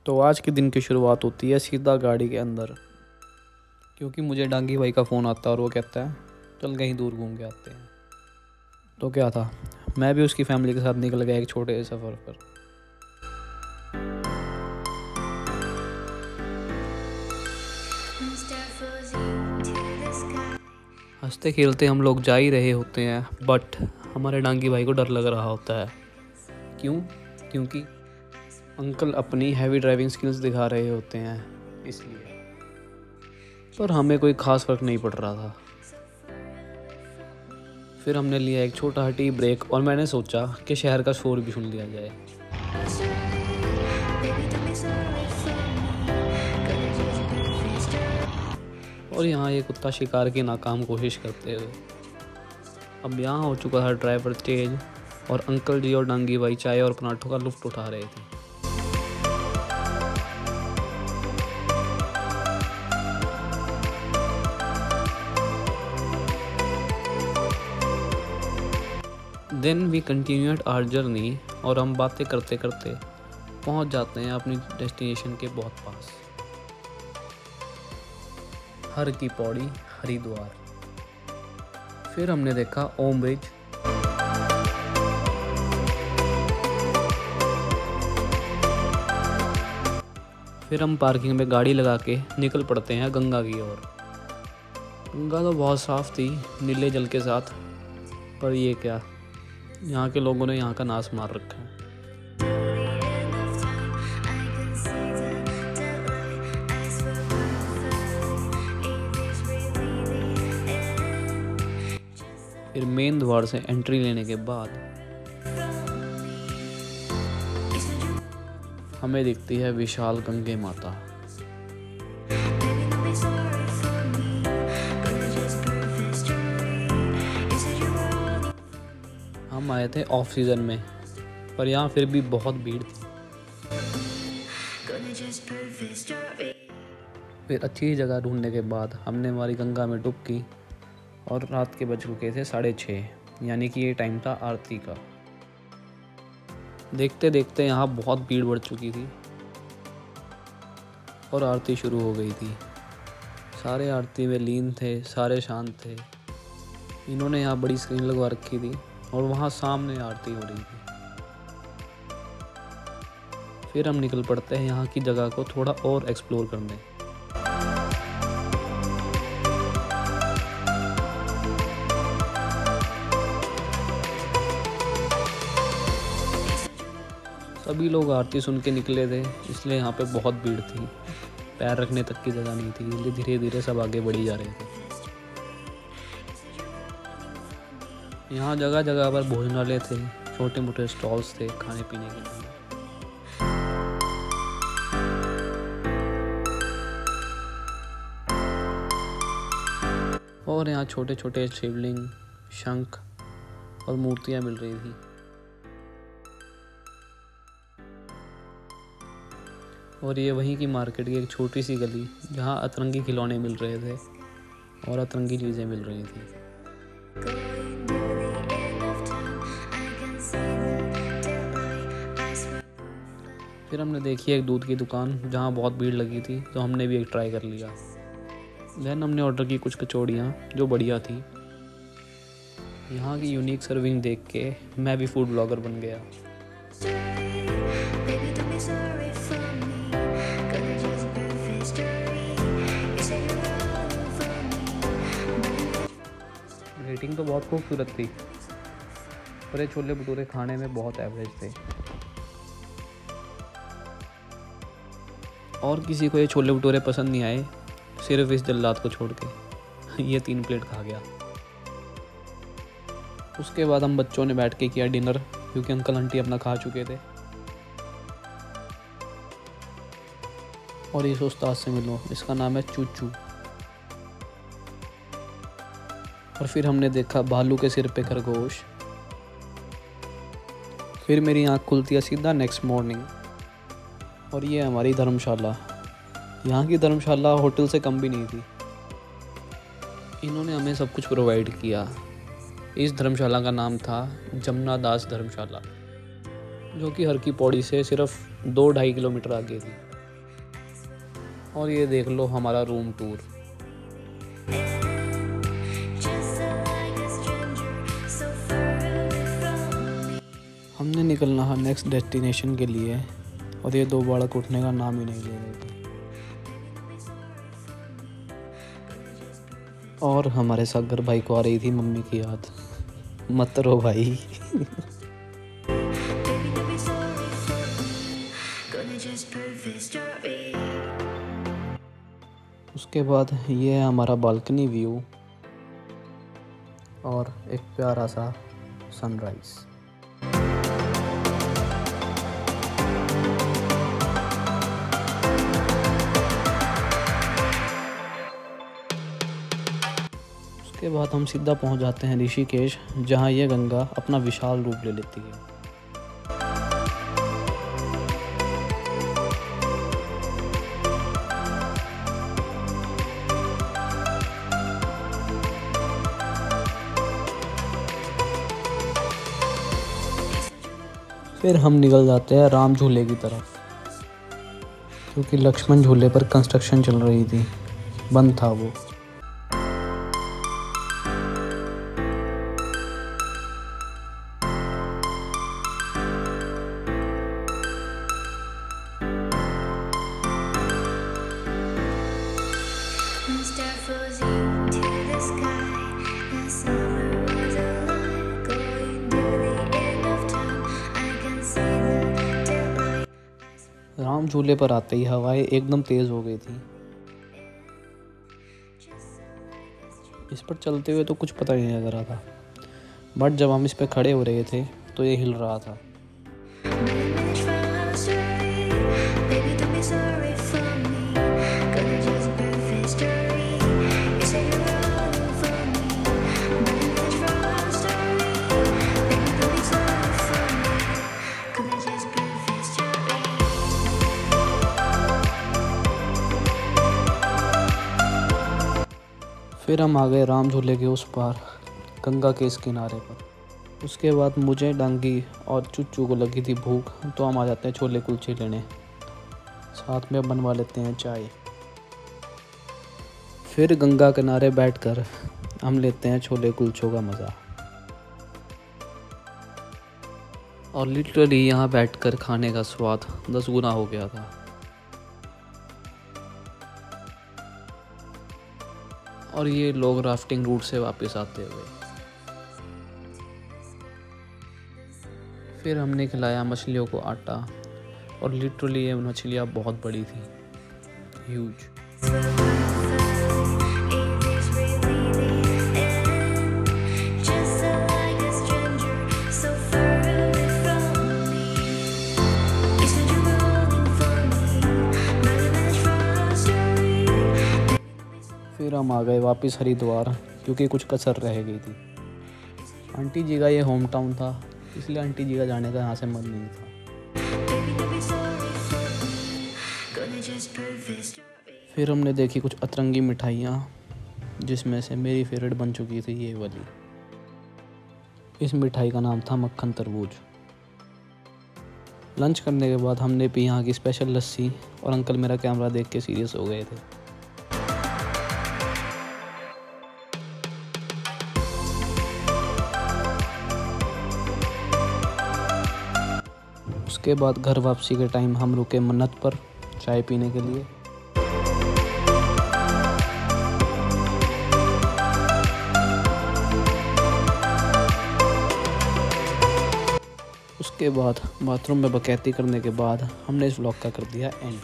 तो आज के दिन की शुरुआत होती है सीधा गाड़ी के अंदर, क्योंकि मुझे डांगी भाई का फ़ोन आता है और वो कहता है चल कहीं दूर घूम के आते हैं। तो क्या था, मैं भी उसकी फैमिली के साथ निकल गया एक छोटे से सफ़र पर। हंसते खेलते हम लोग जा ही रहे होते हैं, बट हमारे डांगी भाई को डर लग रहा होता है। क्यों? क्योंकि अंकल अपनी हैवी ड्राइविंग स्किल्स दिखा रहे होते हैं, इसलिए। पर हमें कोई ख़ास फ़र्क नहीं पड़ रहा था। फिर हमने लिया एक छोटा टी ब्रेक और मैंने सोचा कि शहर का शोर भी सुन लिया जाए। और यहाँ ये कुत्ता शिकार की नाकाम कोशिश करते हुए। अब यहाँ हो चुका था ड्राइवर तेज और अंकल जी और डांगी भाई चाय और पराठों का लुत्फ़ उठा रहे थे। Then we continued our journey और हम बातें करते करते पहुँच जाते हैं अपनी डेस्टिनेशन के बहुत पास। हर की पौड़ी, हरिद्वार। फिर हमने देखा ओम ब्रिज। फिर हम पार्किंग में गाड़ी लगा के निकल पड़ते हैं गंगा की ओर। गंगा तो बहुत साफ़ थी, नीले जल के साथ। पर ये क्या, यहाँ के लोगों ने यहाँ का नाश मार रखा है। फिर मेन द्वार से एंट्री लेने के बाद हमें दिखती है विशाल गंगे माता। हम आए थे ऑफ सीज़न में, पर यहाँ फिर भी बहुत भीड़ थी। फिर अच्छी जगह ढूंढने के बाद हमने हमारी गंगा में डुबकी और रात के बज चुके थे 6:30, यानी कि ये टाइम था आरती का। देखते देखते यहाँ बहुत भीड़ बढ़ चुकी थी और आरती शुरू हो गई थी। सारे आरती में लीन थे, सारे शांत थे। इन्होंने यहाँ बड़ी स्क्रीन लगवा रखी थी और वहाँ सामने आरती हो रही थी। फिर हम निकल पड़ते हैं यहाँ की जगह को थोड़ा और एक्सप्लोर करने। सभी लोग आरती सुन के निकले थे, इसलिए यहाँ पे बहुत भीड़ थी। पैर रखने तक की जगह नहीं थी, इसलिए धीरे धीरे सब आगे बढ़ी जा रहे थे। यहाँ जगह जगह पर भोजनालय थे, छोटे मोटे स्टॉल्स थे खाने पीने के लिए। और यहाँ छोटे छोटे शिवलिंग, शंख और मूर्तियाँ मिल रही थी। और ये वहीं की मार्केट की एक छोटी सी गली, जहाँ अतरंगी खिलौने मिल रहे थे और अतरंगी चीज़ें मिल रही थी। फिर हमने देखी एक दूध की दुकान, जहाँ बहुत भीड़ लगी थी, तो हमने भी एक ट्राई कर लिया। देन हमने ऑर्डर की कुछ कचौड़ियाँ जो बढ़िया थी। यहाँ की यूनिक सर्विंग देख के मैं भी फूड ब्लॉगर बन गया। रेटिंग तो बहुत खूबसूरत थी, पर ये छोले भटूरे खाने में बहुत एवरेज थे। और किसी को ये छोले भटूरे पसंद नहीं आए, सिर्फ इस जल्लाद को छोड़ के। ये 3 प्लेट खा गया। उसके बाद हम बच्चों ने बैठ के किया डिनर, क्योंकि अंकल आंटी अपना खा चुके थे। और इस उस्ताद से मिलो, इसका नाम है चूचू। और फिर हमने देखा भालू के सिर पे खरगोश। फिर मेरी आँख खुलती है सीधा नेक्स्ट मॉर्निंग, और ये हमारी धर्मशाला। यहाँ की धर्मशाला होटल से कम भी नहीं थी। इन्होंने हमें सब कुछ प्रोवाइड किया। इस धर्मशाला का नाम था जमुना दास धर्मशाला, जो कि हर की पौड़ी से सिर्फ 2-2.5 किलोमीटर आगे थी। और ये देख लो हमारा रूम टूर। हमने निकलना है नेक्स्ट डेस्टिनेशन के लिए और ये 2 बालक उठने का नाम ही नहीं ले रहे थे। और हमारे सागर भाई को आ रही थी मम्मी की याद। मत रो भाई। उसके बाद ये है हमारा बालकनी व्यू और एक प्यारा सा सनराइज़। उसके बाद हम सीधा पहुंच जाते हैं ऋषिकेश, जहां ये गंगा अपना विशाल रूप ले लेती है। फिर हम निकल जाते हैं राम झूले की तरफ, क्योंकि लक्ष्मण झूले पर कंस्ट्रक्शन चल रही थी, बंद था वो। राम झूले पर आते ही हवाएं एकदम तेज़ हो गई थी। इस पर चलते हुए तो कुछ पता ही नहीं लग रहा था, बट जब हम इस पर खड़े हो रहे थे तो ये हिल रहा था। फिर हम आ गए राम झूले के उस पार, गंगा के इस किनारे पर। उसके बाद मुझे, डांगी और चुच्चू को लगी थी भूख, तो हम आ जाते हैं छोले कुलचे लेने, साथ में बनवा लेते हैं चाय। फिर गंगा किनारे बैठकर हम लेते हैं छोले कुलचों का मज़ा। और लिटरली यहाँ बैठकर खाने का स्वाद 10 गुना हो गया था। और ये लोग राफ्टिंग रूट से वापस आते हुए। फिर हमने खिलाया मछलियों को आटा, और लिटरली ये मछलियाँ बहुत बड़ी थी, ह्यूज। फिर हम आ गए वापस हरिद्वार, क्योंकि कुछ कसर रह गई थी। आंटी जी का ये होम टाउन था, इसलिए आंटी जी का जाने का यहाँ से मन नहीं था। फिर हमने देखी कुछ अतरंगी मिठाइयाँ, जिसमें से मेरी फेवरेट बन चुकी थी ये वाली। इस मिठाई का नाम था मक्खन तरबूज। लंच करने के बाद हमने पी यहाँ की स्पेशल लस्सी, और अंकल मेरा कैमरा देख के सीरियस हो गए थे। उसके बाद घर वापसी के टाइम हम रुके मन्नत पर चाय पीने के लिए। उसके बाद बाथरूम में बकैती करने के बाद हमने इस व्लॉग का कर दिया एंड।